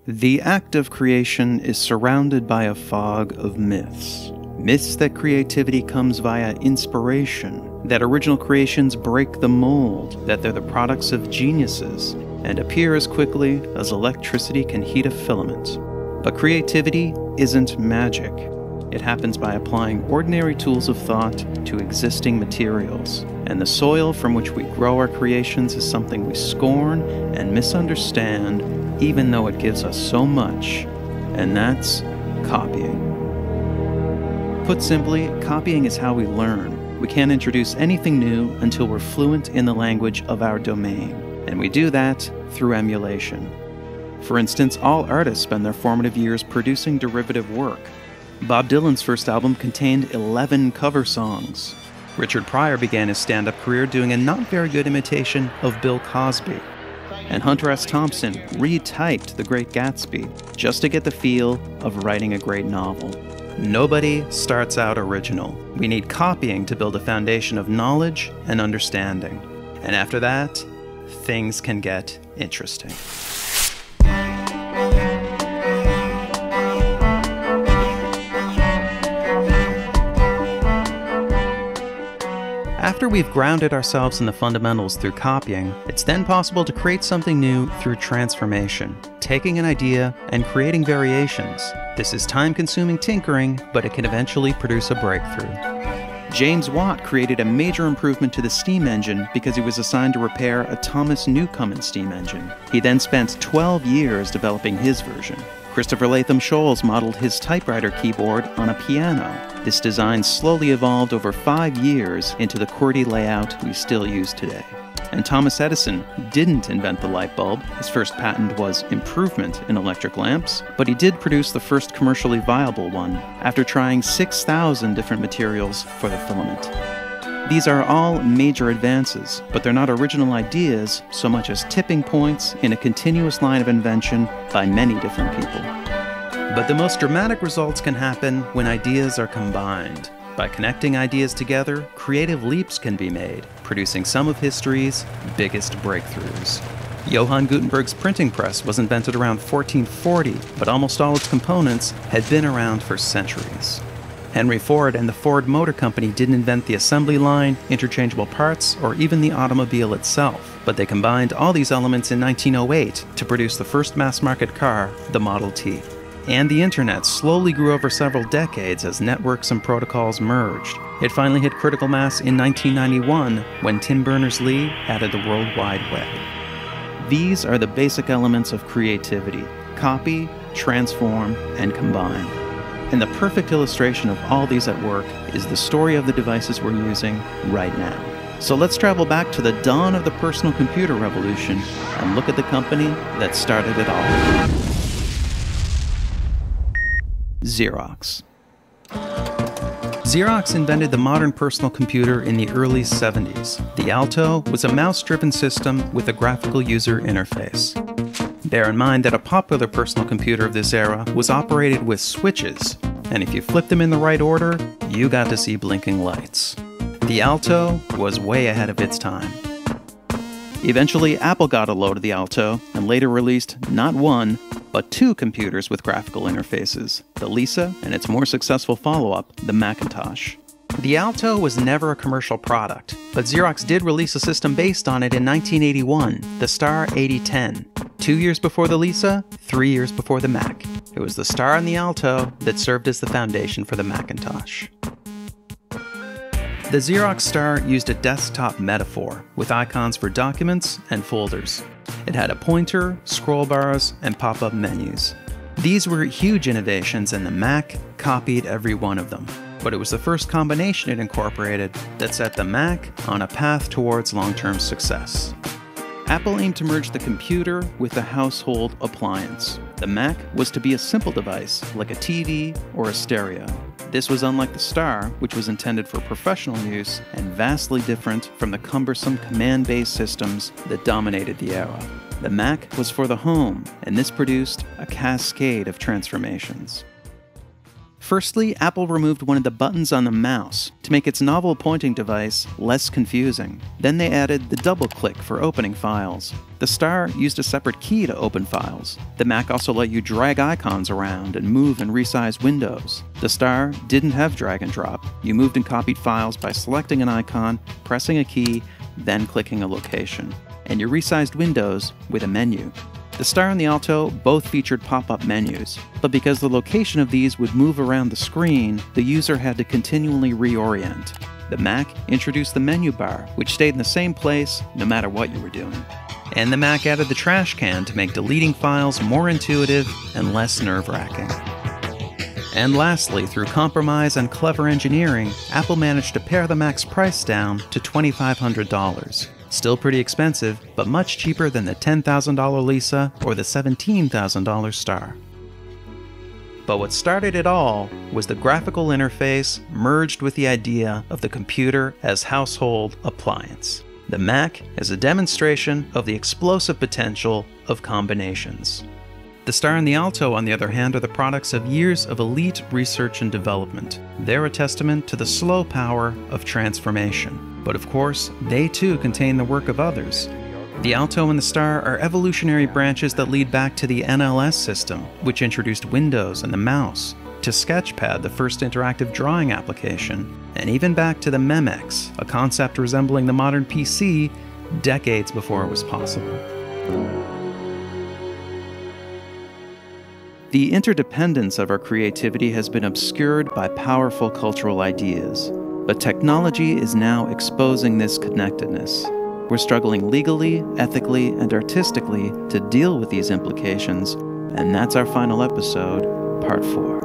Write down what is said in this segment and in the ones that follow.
The act of creation is surrounded by a fog of myths. Myths that creativity comes via inspiration, that original creations break the mold, that they're the products of geniuses, and appear as quickly as electricity can heat a filament. But creativity isn't magic. It happens by applying ordinary tools of thought to existing materials, and the soil from which we grow our creations is something we scorn and misunderstand, even though it gives us so much, and that's copying. Put simply, copying is how we learn. We can't introduce anything new until we're fluent in the language of our domain, and we do that through emulation. For instance, all artists spend their formative years producing derivative work. Bob Dylan's first album contained 11 cover songs. Richard Pryor began his stand-up career doing a not very good imitation of Bill Cosby. And Hunter S. Thompson retyped The Great Gatsby just to get the feel of writing a great novel. Nobody starts out original. We need copying to build a foundation of knowledge and understanding. And after that, things can get interesting. After we've grounded ourselves in the fundamentals through copying, it's then possible to create something new through transformation, taking an idea and creating variations. This is time-consuming tinkering, but it can eventually produce a breakthrough. James Watt created a major improvement to the steam engine because he was assigned to repair a Thomas Newcomen steam engine. He then spent 12 years developing his version. Christopher Latham Scholes modeled his typewriter keyboard on a piano. This design slowly evolved over 5 years into the QWERTY layout we still use today. And Thomas Edison didn't invent the light bulb. His first patent was improvement in electric lamps, but he did produce the first commercially viable one after trying 6,000 different materials for the filament. These are all major advances, but they're not original ideas so much as tipping points in a continuous line of invention by many different people. But the most dramatic results can happen when ideas are combined. By connecting ideas together, creative leaps can be made, producing some of history's biggest breakthroughs. Johann Gutenberg's printing press was invented around 1440, but almost all its components had been around for centuries. Henry Ford and the Ford Motor Company didn't invent the assembly line, interchangeable parts, or even the automobile itself, but they combined all these elements in 1908 to produce the first mass-market car, the Model T. And the internet slowly grew over several decades as networks and protocols merged. It finally hit critical mass in 1991 when Tim Berners-Lee added the World Wide Web. These are the basic elements of creativity: copy, transform, and combine. And the perfect illustration of all these at work is the story of the devices we're using right now. So let's travel back to the dawn of the personal computer revolution and look at the company that started it all. Xerox. Xerox invented the modern personal computer in the early 70s. The Alto was a mouse-driven system with a graphical user interface. Bear in mind that a popular personal computer of this era was operated with switches, and if you flipped them in the right order, you got to see blinking lights. The Alto was way ahead of its time. Eventually, Apple got a load of the Alto and later released not one, but 2 computers with graphical interfaces, the Lisa and its more successful follow-up, the Macintosh. The Alto was never a commercial product, but Xerox did release a system based on it in 1981, the Star 8010. 2 years before the Lisa, 3 years before the Mac. It was the Star and the Alto that served as the foundation for the Macintosh. The Xerox Star used a desktop metaphor with icons for documents and folders. It had a pointer, scroll bars, and pop-up menus. These were huge innovations, and the Mac copied every one of them. But it was the first combination it incorporated that set the Mac on a path towards long-term success. Apple aimed to merge the computer with the household appliance. The Mac was to be a simple device, like a TV or a stereo. This was unlike the Star, which was intended for professional use, and vastly different from the cumbersome command-based systems that dominated the era. The Mac was for the home, and this produced a cascade of transformations. Firstly, Apple removed one of the buttons on the mouse to make its novel pointing device less confusing. Then they added the double click for opening files. The Star used a separate key to open files. The Mac also let you drag icons around and move and resize windows. The Star didn't have drag and drop. You moved and copied files by selecting an icon, pressing a key, then clicking a location. And you resized windows with a menu. The Star and the Alto both featured pop-up menus, but because the location of these would move around the screen, the user had to continually reorient. The Mac introduced the menu bar, which stayed in the same place no matter what you were doing. And the Mac added the trash can to make deleting files more intuitive and less nerve-wracking. And lastly, through compromise and clever engineering, Apple managed to pare the Mac's price down to $2,500. Still pretty expensive, but much cheaper than the $10,000 Lisa or the $17,000 Star. But what started it all was the graphical interface merged with the idea of the computer as household appliance. The Mac is a demonstration of the explosive potential of combinations. The Star and the Alto, on the other hand, are the products of years of elite research and development. They're a testament to the slow power of transformation. But of course, they too contain the work of others. The Alto and the Star are evolutionary branches that lead back to the NLS system, which introduced Windows and the mouse, to Sketchpad, the first interactive drawing application, and even back to the Memex, a concept resembling the modern PC decades before it was possible. The interdependence of our creativity has been obscured by powerful cultural ideas. But technology is now exposing this connectedness. We're struggling legally, ethically, and artistically to deal with these implications, and that's our final episode, Part 4.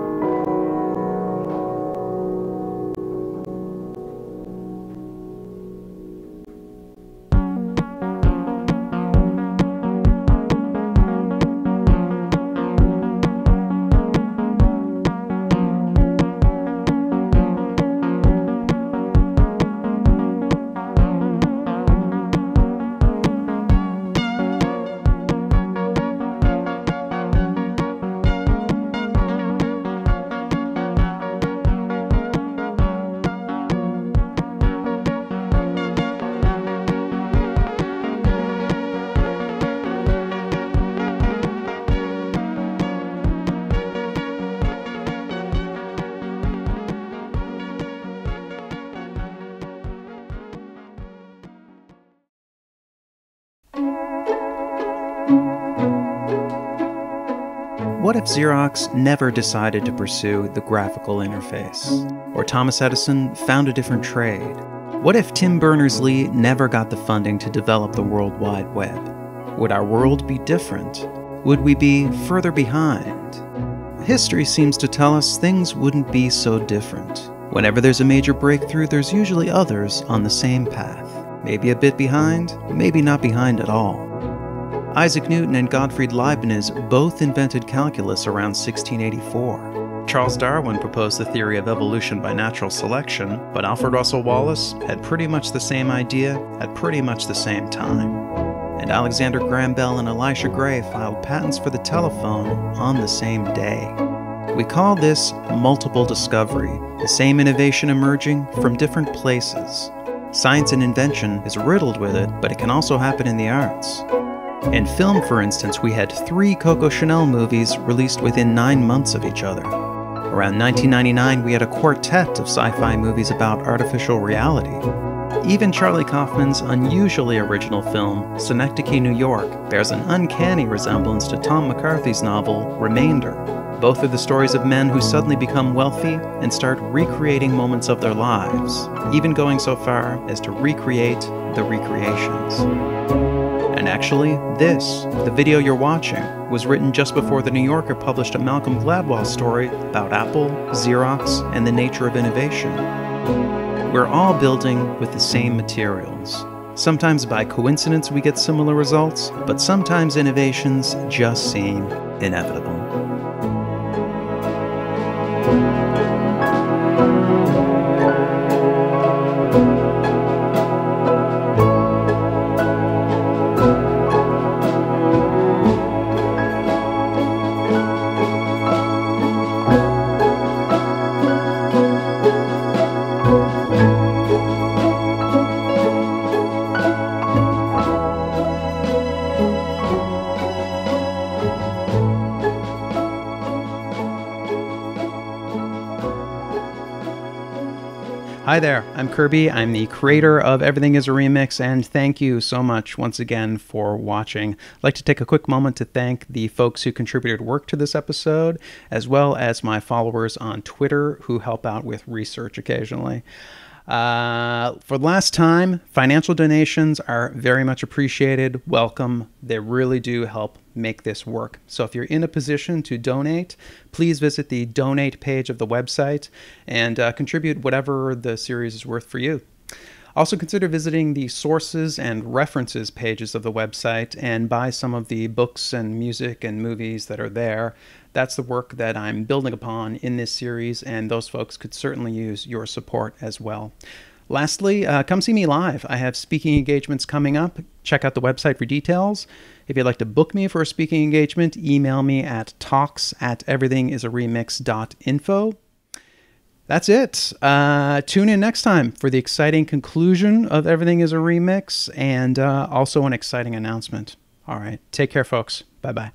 What if Xerox never decided to pursue the graphical interface? Or Thomas Edison found a different trade? What if Tim Berners-Lee never got the funding to develop the World Wide Web? Would our world be different? Would we be further behind? History seems to tell us things wouldn't be so different. Whenever there's a major breakthrough, there's usually others on the same path. Maybe a bit behind, maybe not behind at all. Isaac Newton and Gottfried Leibniz both invented calculus around 1684. Charles Darwin proposed the theory of evolution by natural selection, but Alfred Russel Wallace had pretty much the same idea at pretty much the same time. And Alexander Graham Bell and Elisha Gray filed patents for the telephone on the same day. We call this multiple discovery, the same innovation emerging from different places. Science and invention is riddled with it, but it can also happen in the arts. In film, for instance, we had 3 Coco Chanel movies released within 9 months of each other. Around 1999, we had a quartet of sci-fi movies about artificial reality. Even Charlie Kaufman's unusually original film, Synecdoche, New York, bears an uncanny resemblance to Tom McCarthy's novel, Remainder. Both are the stories of men who suddenly become wealthy and start recreating moments of their lives, even going so far as to recreate the recreations. And actually, the video you're watching, was written just before The New Yorker published a Malcolm Gladwell story about Apple, Xerox, and the nature of innovation. We're all building with the same materials. Sometimes by coincidence we get similar results, but sometimes innovations just seem inevitable. Hi there, I'm Kirby. I'm the creator of Everything is a Remix, and thank you so much once again for watching. I'd like to take a quick moment to thank the folks who contributed work to this episode, as well as my followers on Twitter who help out with research occasionally. For the last time, financial donations are very much appreciated. Welcome. They really do help make this work. So if you're in a position to donate, please visit the donate page of the website and contribute whatever the series is worth for you. Also consider visiting the sources and references pages of the website and buy some of the books and music and movies that are there. That's the work that I'm building upon in this series, and those folks could certainly use your support as well. Lastly, come see me live. I have speaking engagements coming up. Check out the website for details. If you'd like to book me for a speaking engagement, email me at talks@everythingisaremix.info. That's it. Tune in next time for the exciting conclusion of Everything is a Remix and also an exciting announcement. All right. Take care, folks. Bye-bye.